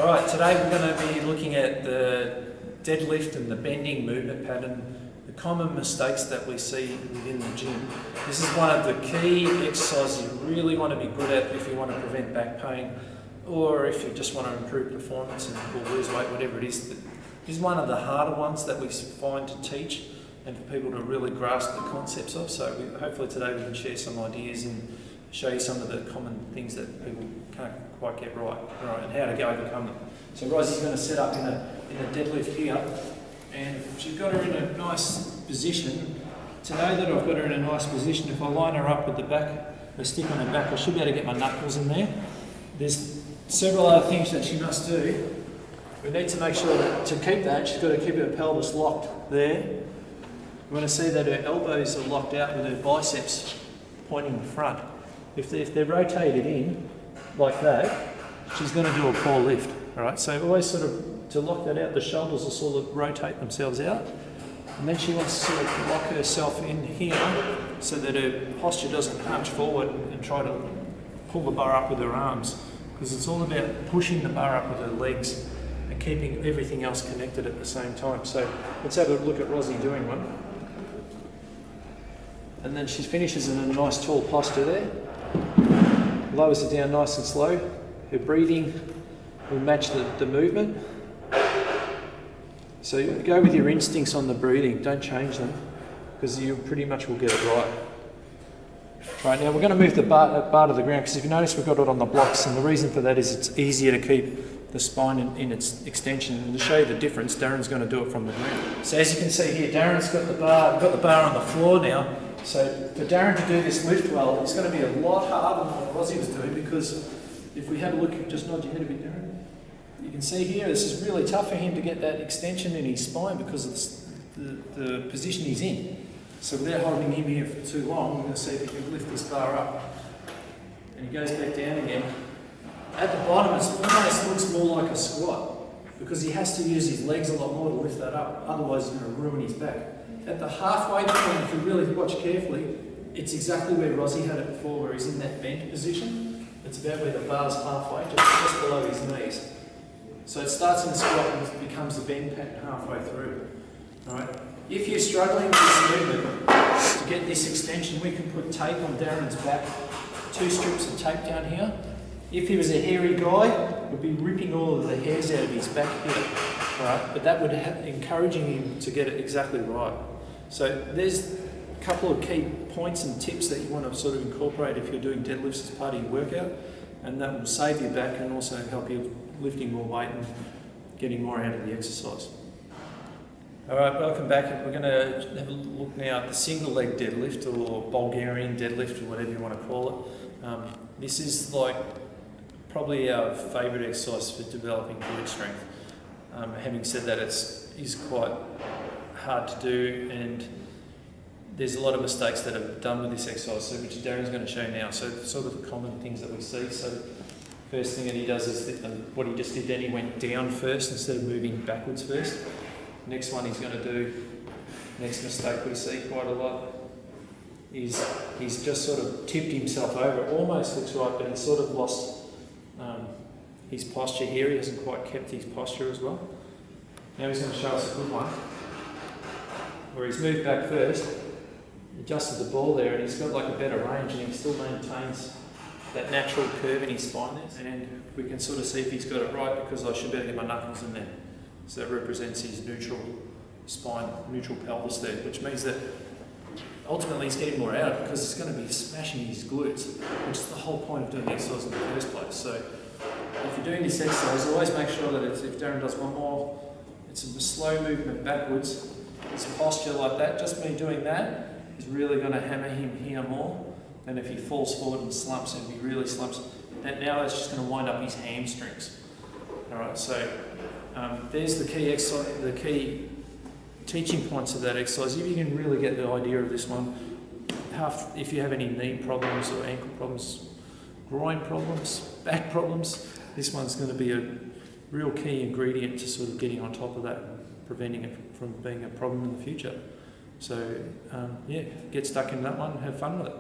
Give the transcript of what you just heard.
Alright, today we're going to be looking at the deadlift and the bending movement pattern, the common mistakes that we see within the gym. This is one of the key exercises you really want to be good at if you want to prevent back pain, or if you just want to improve performance or lose weight, whatever it is. This is one of the harder ones that we find to teach and for people to really grasp the concepts of. So hopefully today we can share some ideas and show you some of the common things that people can't quite get right, and how to overcome them. So Rosie's going to set up in a deadlift here, and she's got her in a nice position. To know that I've got her in a nice position, if I line her up with the back, the stick on her back, I should be able to get my knuckles in there. There's several other things that she must do. We need to make sure that to keep that, she's got to keep her pelvis locked there. We want to see that her elbows are locked out with her biceps pointing in front. If they're rotated in like that, she's going to do a poor lift. All right, so always sort of to lock that out, the shoulders will sort of rotate themselves out, and then she wants to sort of lock herself in here so that her posture doesn't hunch forward and try to pull the bar up with her arms, because it's all about pushing the bar up with her legs and keeping everything else connected at the same time. So let's have a look at Rosie doing one. And then she finishes in a nice tall posture there. Lowers it down nice and slow. Her breathing will match the movement. So you go with your instincts on the breathing, don't change them, because you pretty much will get it right. Right, now we're going to move the bar to the ground, because if you notice we've got it on the blocks, and the reason for that is it's easier to keep the spine in its extension. And to show you the difference, Darren's going to do it from the ground. So as you can see here, Darren's got the bar on the floor now. So for Darren to do this lift well, it's going to be a lot harder than what Rosie was doing, because if we have a look, just nod your head a bit, Darren. You can see here, this is really tough for him to get that extension in his spine because of the position he's in. So without holding him here for too long, we're going to see if he can lift this bar up. And he goes back down again. At the bottom, it almost looks more like a squat, because he has to use his legs a lot more to lift that up, otherwise he's going to ruin his back. At the halfway point, if you really watch carefully, it's exactly where Rosie had it before, where he's in that bent position. It's about where the bar's halfway, just below his knees. So it starts in a squat and becomes a bend pattern halfway through. All right. If you're struggling with this movement, to get this extension, we can put tape on Darren's back, 2 strips of tape down here. If he was a hairy guy, we'd be ripping all of the hairs out of his back here. Right, but that would encouraging him to get it exactly right. So there's a couple of key points and tips that you want to sort of incorporate if you're doing deadlifts as part of your workout, and that will save your back and also help you lifting more weight and getting more out of the exercise. Alright, welcome back. We're going to have a look now at the single leg deadlift, or Bulgarian deadlift, or whatever you want to call it. This is like probably our favourite exercise for developing glute strength. Having said that, it is quite hard to do, and there's a lot of mistakes that are done with this exercise, which Darren's going to show now. So sort of the common things that we see. So first thing that he does is what he just did then, he went down first instead of moving backwards first. Next one he's going to do, next mistake we see quite a lot, is he's just sort of tipped himself over. It almost looks right, but he's sort of lost his posture here. He hasn't quite kept his posture as well. Now he's going to show us a good one, where he's moved back first, adjusted the ball there, and he's got like a better range, and he still maintains that natural curve in his spine there. And we can sort of see if he's got it right, because I should better get my knuckles in there. So that represents his neutral spine, neutral pelvis there, which means that ultimately he's getting more out, because it's going to be smashing his glutes, which is the whole point of doing exercise in the first place. So if you're doing this exercise, always make sure that if Darren does one more, it's a slow movement backwards. It's a posture like that. Just me doing that is really going to hammer him here more than if he falls forward and slumps. If he really slumps, now that's just going to wind up his hamstrings. All right, so there's the key exercise, the key teaching points of that exercise. If you can really get the idea of this one, if you have any knee problems or ankle problems, groin problems, back problems, this one's going to be a real key ingredient to sort of getting on top of that and preventing it from being a problem in the future. So yeah, get stuck in that one and have fun with it.